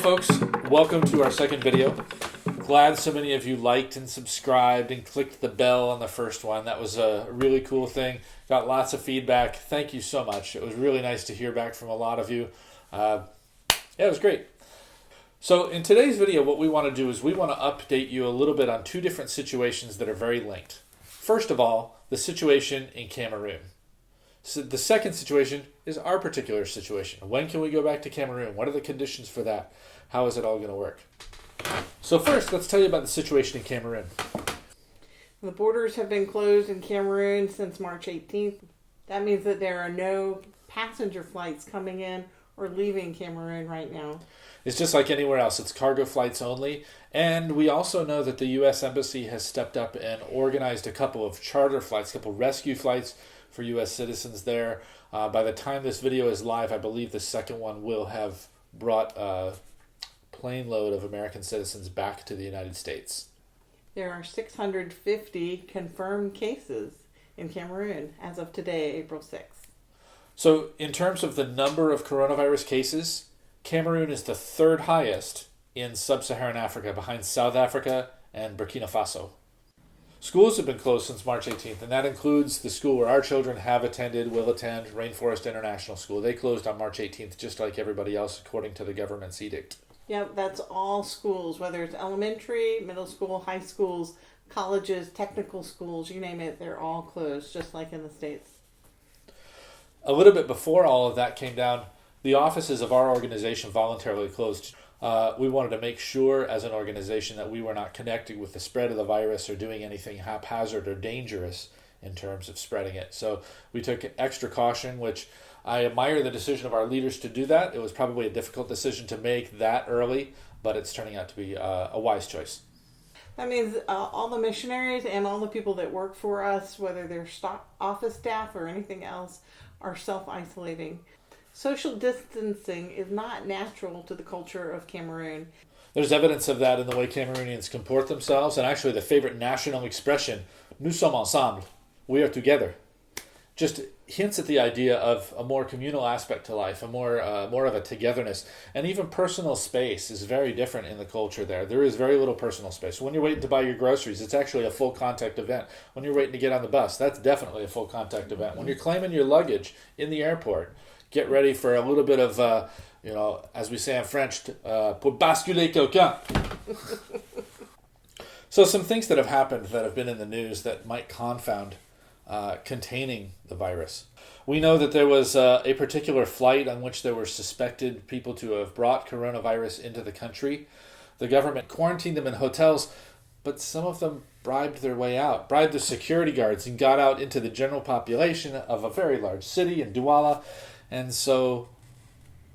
folks, welcome to our second video. Glad so many of you liked and subscribed and clicked the bell on the first one. That was a really cool thing. Got lots of feedback. Thank you so much. It was really nice to hear back from a lot of you. Yeah, it was great. So in today's video, what we want to do is we want to update you a little bit on two different situations that are very linked. First of all, the situation in Cameroon. So the second situation is our particular situation. When can we go back to Cameroon? What are the conditions for that? How is it all going to work? So first, let's tell you about the situation in Cameroon. The borders have been closed in Cameroon since March 18th. That means that there are no passenger flights coming in or leaving Cameroon right now. It's just like anywhere else. It's cargo flights only. And we also know that the U.S. Embassy has stepped up and organized a couple of charter flights, a couple of rescue flights for U.S. citizens there. By the time this video is live, I believe the second one will have brought a plane load of American citizens back to the United States. There are 650 confirmed cases in Cameroon as of today, April 6th. So in terms of the number of coronavirus cases, Cameroon is the third highest in sub-Saharan Africa, behind South Africa and Burkina Faso. Schools have been closed since March 18th, and that includes the school where our children have attended, will attend, Rainforest International School. They closed on March 18th, just like everybody else, according to the government's edict. Yep, that's all schools, whether it's elementary, middle school, high schools, colleges, technical schools, you name it, they're all closed, just like in the States. A little bit before all of that came down, the offices of our organization voluntarily closed. We wanted to make sure as an organization that we were not connecting with the spread of the virus or doing anything haphazard or dangerous in terms of spreading it. So we took extra caution, which I admire the decision of our leaders to do that. It was probably a difficult decision to make that early, but it's turning out to be a wise choice. That means all the missionaries and all the people that work for us, whether they're office staff or anything else, are self-isolating. Social distancing is not natural to the culture of Cameroon. There's evidence of that in the way Cameroonians comport themselves, and actually the favorite national expression, "Nous sommes ensemble," we are together, just hints at the idea of a more communal aspect to life, a more of a togetherness. And even personal space is very different in the culture there. There is very little personal space. When you're waiting to buy your groceries, it's actually a full contact event. When you're waiting to get on the bus, that's definitely a full contact event. When you're claiming your luggage in the airport, get ready for a little bit of, as we say in French, pour basculer quelqu'un. So some things that have happened that have been in the news that might confound containing the virus. We know that there was a particular flight on which there were suspected people to have brought coronavirus into the country. The government quarantined them in hotels, but some of them bribed their way out, bribed the security guards and got out into the general population of a very large city in Douala. And so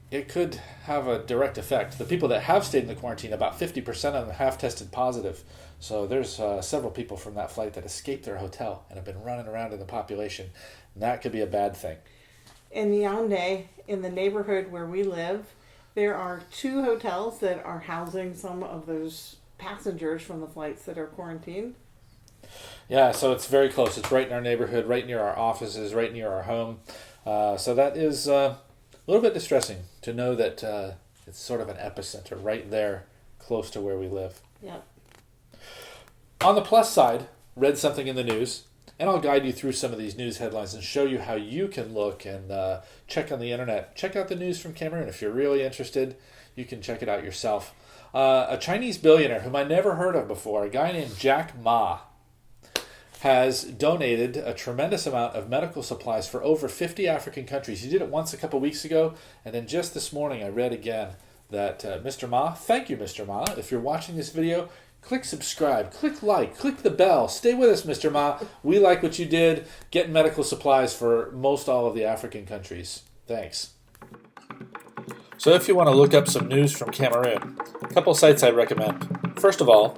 it could have a direct effect. The people that have stayed in the quarantine, about 50% of them have tested positive. So there's several people from that flight that escaped their hotel and have been running around in the population. And that could be a bad thing. In Yaoundé, in the neighborhood where we live, there are 2 hotels that are housing some of those passengers from the flights that are quarantined. Yeah, so it's very close. It's right in our neighborhood, right near our offices, right near our home. So that is a little bit distressing to know that it's sort of an epicenter right there close to where we live. Yep. On the plus side, read something in the news, and I'll guide you through some of these news headlines and show you how you can look and check on the internet. Check out the news from Cameroon. If you're really interested, you can check it out yourself. A Chinese billionaire whom I never heard of before, a guy named Jack Ma, has donated a tremendous amount of medical supplies for over 50 African countries. He did it once a couple weeks ago, and then just this morning I read again that Mr. Ma, thank you, Mr. Ma. If you're watching this video, click subscribe, click like, click the bell. Stay with us, Mr. Ma. We like what you did, getting medical supplies for most all of the African countries. Thanks. So if you want to look up some news from Cameroon, a couple sites I recommend. First of all,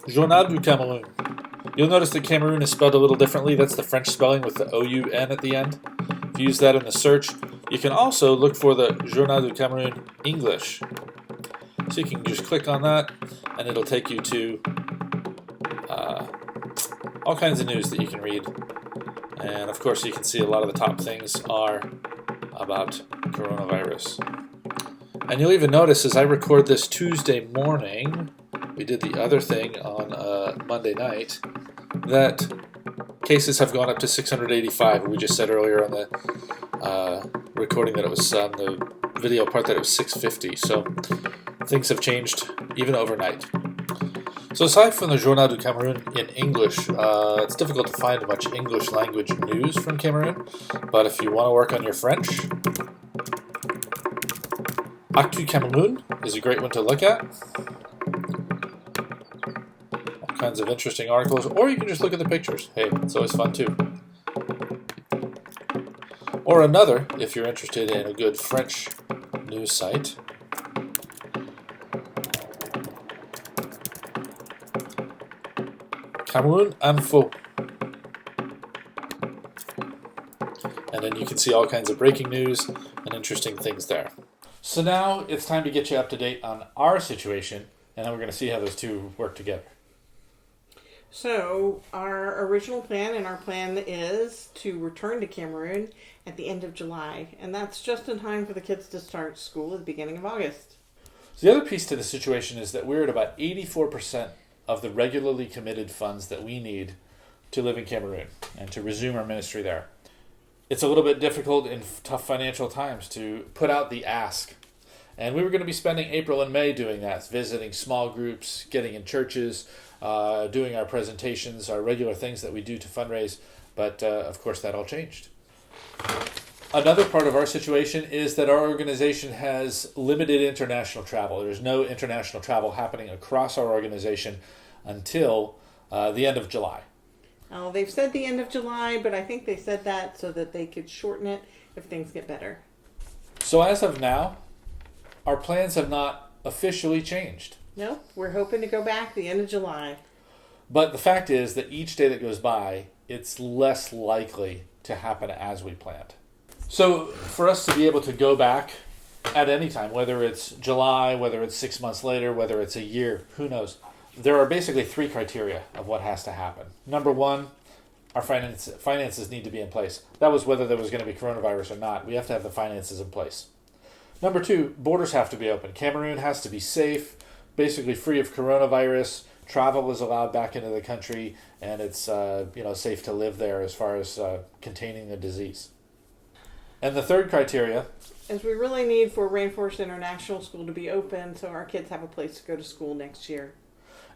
Journal du Cameroun. You'll notice that Cameroon is spelled a little differently. That's the French spelling with the O-U-N at the end. If you use that in the search, you can also look for the Journal du Cameroun English. So you can just click on that, and it'll take you to all kinds of news that you can read. And of course, you can see a lot of the top things are about coronavirus. And you'll even notice as I record this Tuesday morning, we did the other thing on Monday night, that cases have gone up to 685. We just said earlier on the recording that it was on the video part that it was 650. So things have changed even overnight. So aside from the Journal du Cameroun in English, it's difficult to find much English language news from Cameroon. But if you want to work on your French, Actu Cameroun is a great one to look at. All kinds of interesting articles, or you can just look at the pictures. Hey, it's always fun too. Or another, if you're interested in a good French news site, Cameroon Info. And then you can see all kinds of breaking news and interesting things there. So now it's time to get you up to date on our situation, and then we're going to see how those two work together. So our original plan and our plan is to return to Cameroon at the end of July, and that's just in time for the kids to start school at the beginning of August. So the other piece to the situation is that we're at about 84% of the regularly committed funds that we need to live in Cameroon and to resume our ministry there. It's a little bit difficult in tough financial times to put out the ask. And we were going to be spending April and May doing that, visiting small groups, getting in churches, doing our presentations, our regular things that we do to fundraise. But of course that all changed. Another part of our situation is that our organization has limited international travel. There's no international travel happening across our organization until the end of July. They've said the end of July, but I think they said that so that they could shorten it if things get better. So as of now, our plans have not officially changed. No, we're hoping to go back the end of July. But the fact is that each day that goes by, it's less likely to happen as we planned. So for us to be able to go back at any time, whether it's July, whether it's 6 months later, whether it's a year, who knows? There are basically three criteria of what has to happen. Number one, our finances need to be in place. That was whether there was going to be coronavirus or not. We have to have the finances in place. Number two, borders have to be open. Cameroon has to be safe, basically free of coronavirus. Travel is allowed back into the country, and it's safe to live there as far as containing the disease. And the third criteria is we really need for Rainforest International School to be open so our kids have a place to go to school next year.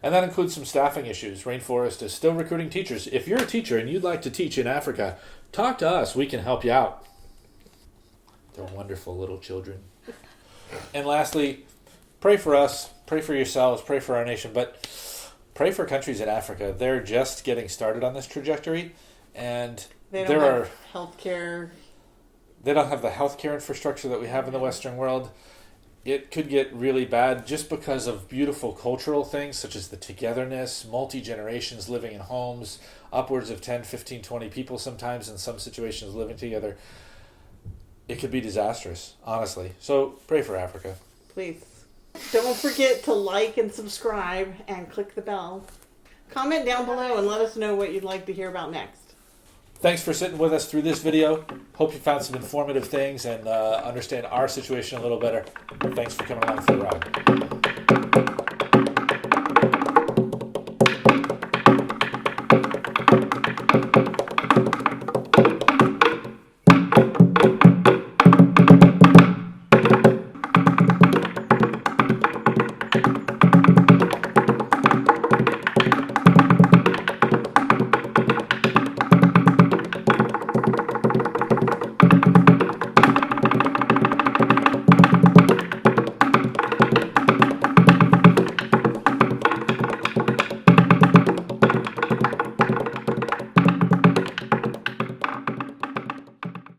And that includes some staffing issues. Rainforest is still recruiting teachers. If you're a teacher and you'd like to teach in Africa, talk to us. We can help you out. They're wonderful little children. And lastly, pray for us, pray for yourselves, pray for our nation, but pray for countries in Africa. They're just getting started on this trajectory, and they don't have healthcare. They don't have the healthcare infrastructure that we have in the Western world. It could get really bad just because of beautiful cultural things such as the togetherness, multi-generations living in homes, upwards of 10, 15, 20 people sometimes in some situations living together. It could be disastrous, honestly. So pray for Africa. Please. Don't forget to like and subscribe and click the bell. Comment down below and let us know what you'd like to hear about next. Thanks for sitting with us through this video. Hope you found some informative things and understand our situation a little better. Thanks for coming along for the ride.